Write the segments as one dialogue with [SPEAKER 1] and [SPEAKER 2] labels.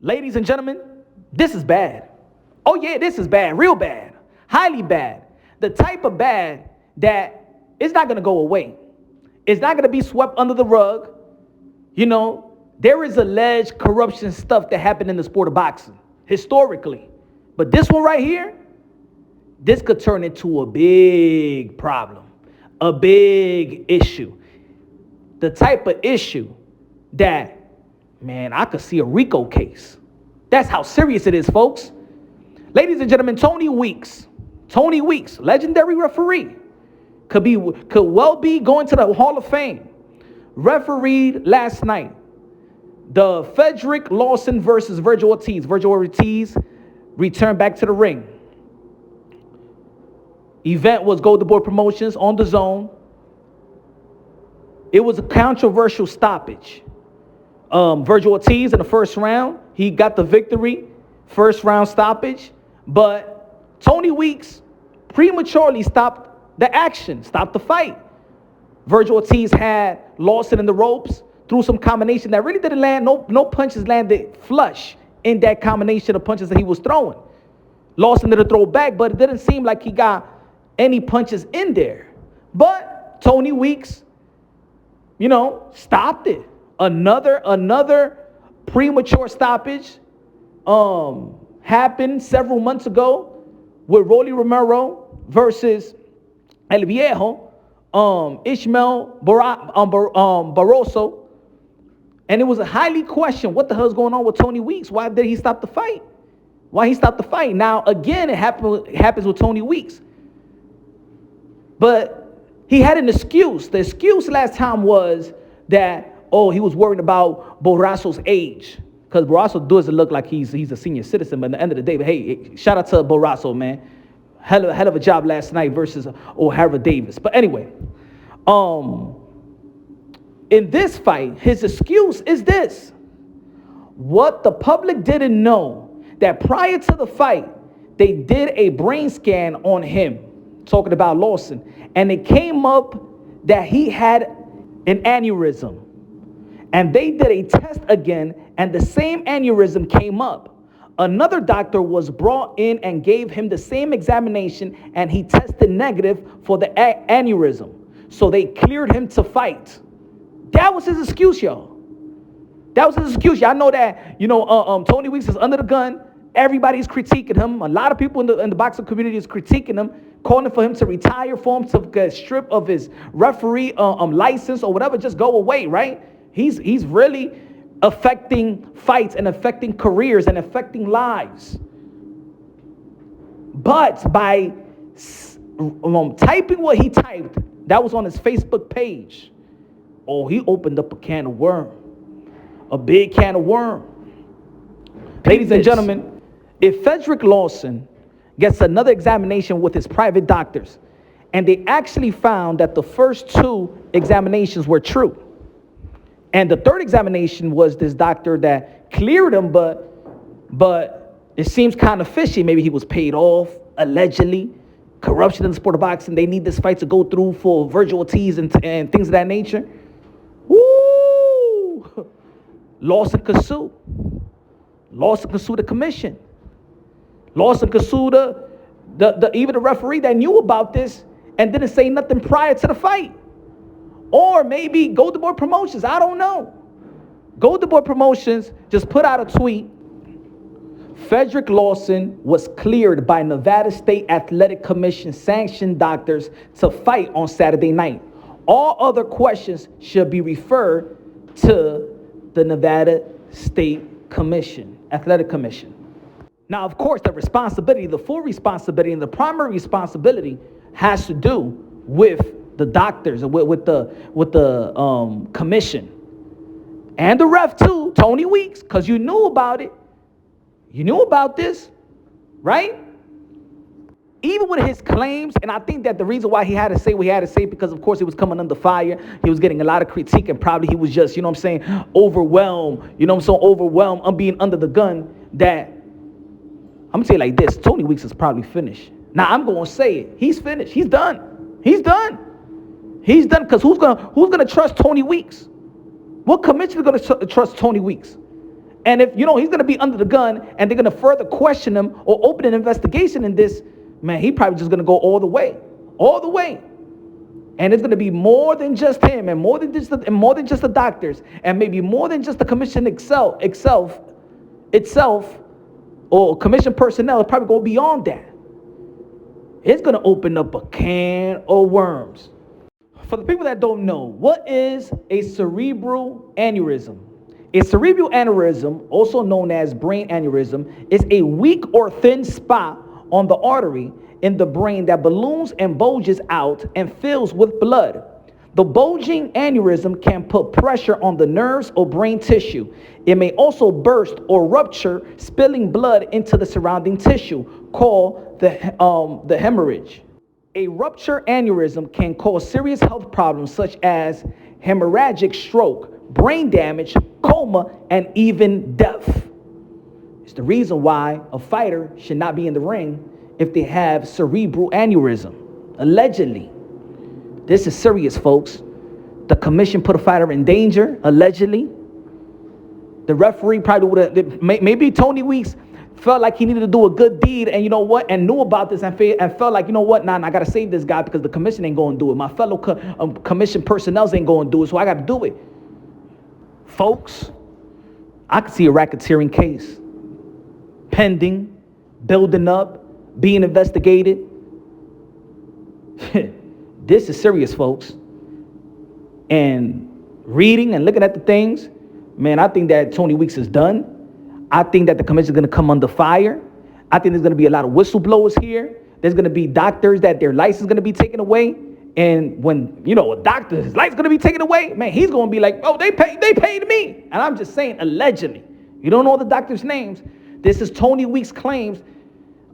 [SPEAKER 1] Ladies and gentlemen, this is bad. Oh yeah, this is bad, real bad, highly bad. The type of bad that it's not going to go away. It's not going to be swept under the rug. You know, there is alleged corruption stuff that happened in the sport of boxing historically. But this one right here, this could turn into a big problem, a big issue. The type of issue that, man, I could see a RICO case. That's how serious it is, folks. Ladies and gentlemen, Tony Weeks, legendary referee, could well be going to the Hall of Fame. Refereed last night the Frederick Lawson versus Vergil Ortiz. Vergil Ortiz returned back to the ring. Event was Golden Boy Promotions on the Zone. It was a controversial stoppage. Vergil Ortiz in the first round, he got the victory, first round stoppage, but Tony Weeks prematurely stopped the action, stopped the fight. Vergil Ortiz had Lawson in the ropes, threw some combination that really didn't land, no punches landed flush in that combination of punches that he was throwing. Lawson did a throw back, but it didn't seem like he got any punches in there. But Tony Weeks, stopped it. Another premature stoppage happened several months ago with Rolly Romero versus El Viejo, Ishmael Barroso. And it was a highly questioned what the hell is going on with Tony Weeks. Why did he stop the fight? Now, again, it happens with Tony Weeks. But he had an excuse. The excuse last time was that, he was worried about Barroso's age. Because Barroso doesn't look like he's a senior citizen. But at the end of the day, hey, shout out to Barroso, man. Hell of a job last night versus O'Hara Davis. But anyway, in this fight, his excuse is this. What the public didn't know, that prior to the fight, they did a brain scan on him, talking about Lawson, and it came up that he had an aneurysm. And they did a test again, and the same aneurysm came up. Another doctor was brought in and gave him the same examination, and he tested negative for the aneurysm. So they cleared him to fight. That was his excuse, y'all. Y'all know that, Tony Weeks is under the gun. Everybody's critiquing him. A lot of people in the boxing community is critiquing him, calling for him to retire, for him to get stripped of his referee license or whatever, just go away, right? He's really affecting fights and affecting careers and affecting lives. But by typing what he typed, that was on his Facebook page. He opened up a can of worm. A big can of worm. Ladies and gentlemen, if Frederick Lawson gets another examination with his private doctors, and they actually found that the first two examinations were true, and the third examination was this doctor that cleared him, but it seems kind of fishy. Maybe he was paid off, allegedly. Corruption in the sport of boxing. They need this fight to go through for Vergil Ortiz and things of that nature. Woo! Lawson could sue. Lawson could sue the commission. Lawson could sue even the referee that knew about this and didn't say nothing prior to the fight. Or maybe Golden Boy Promotions. I don't know. Golden Boy Promotions just put out a tweet. Frederick Lawson was cleared by Nevada State Athletic Commission sanctioned doctors to fight on Saturday night. All other questions should be referred to the Nevada State Commission, Athletic Commission. Now, of course, the full responsibility and the primary responsibility has to do with the doctors, with the commission, and the ref too, Tony Weeks, because you knew about it. You knew about this, right? Even with his claims, and I think that the reason why he had to say what he had to say, because of course he was coming under fire, he was getting a lot of critique, and probably he was just, overwhelmed, overwhelmed, being under the gun, that, I'm gonna say it like this, Tony Weeks is probably finished. Now I'm gonna say it, he's finished, he's done, because who's gonna trust Tony Weeks? What commissioner is gonna trust Tony Weeks? And if, he's going to be under the gun and they're going to further question him or open an investigation in this, man, he probably just going to go all the way. And it's going to be more than just him and more than just the doctors and maybe more than just the commission itself or commission personnel. It's probably going beyond that. It's going to open up a can of worms. For the people that don't know, what is a cerebral aneurysm? A cerebral aneurysm, also known as brain aneurysm, is a weak or thin spot on the artery in the brain that balloons and bulges out and fills with blood. The bulging aneurysm can put pressure on the nerves or brain tissue. It may also burst or rupture, spilling blood into the surrounding tissue, called the hemorrhage. A rupture aneurysm can cause serious health problems such as hemorrhagic stroke, brain damage, coma, and even death. It's the reason why a fighter should not be in the ring if they have cerebral aneurysm, allegedly. This is serious, folks. The commission put a fighter in danger, allegedly. The referee probably would have, maybe Tony Weeks felt like he needed to do a good deed and and knew about this and felt like, I got to save this guy because the commission ain't going to do it. My fellow commission personnel ain't going to do it, so I got to do it. Folks, I could see a racketeering case pending, building up, being investigated. This is serious, folks. And reading and looking at the things, man, I think that Tony Weeks is done. I think that the commission is going to come under fire. I think there's going to be a lot of whistleblowers here. There's going to be doctors that their license is going to be taken away. And when, a doctor's license is going to be taken away, man, he's going to be like, oh, they paid me. And I'm just saying, allegedly. You don't know the doctor's names. This is Tony Weeks' claims.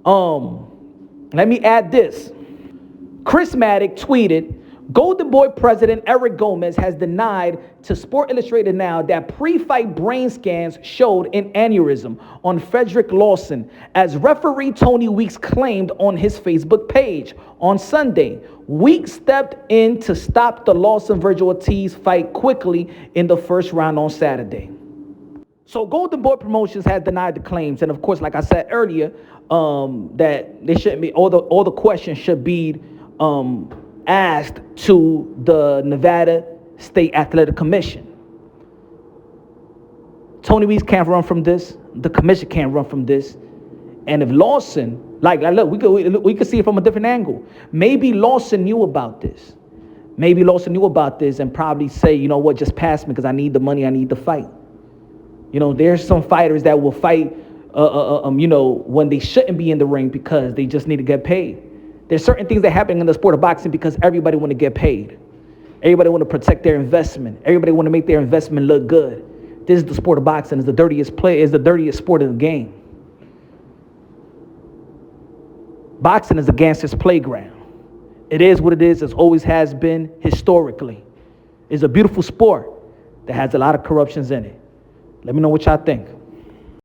[SPEAKER 1] Let me add this. Chris Maddock tweeted, Golden Boy president Eric Gomez has denied to Sport Illustrated now that pre-fight brain scans showed an aneurysm on Frederick Lawson, as referee Tony Weeks claimed on his Facebook page. On Sunday, Weeks stepped in to stop the Lawson-Vergil Ortiz fight quickly in the first round on Saturday. So Golden Boy Promotions has denied the claims, and of course, like I said earlier, that they shouldn't be all the questions should be asked to the Nevada State Athletic Commission. Tony Weeks can't run from this. The commission can't run from this. And if Lawson, look, we could see it from a different angle. Maybe Lawson knew about this. Maybe Lawson knew about this and probably say, just pass me because I need the money, I need the fight. There's some fighters that will fight, when they shouldn't be in the ring because they just need to get paid. There's certain things that happen in the sport of boxing because everybody want to get paid. Everybody want to protect their investment. Everybody want to make their investment look good. This is the sport of boxing. It's the dirtiest sport in the game. Boxing is a gangster's playground. It is what it is. It always has been historically. It's a beautiful sport that has a lot of corruptions in it. Let me know what y'all think.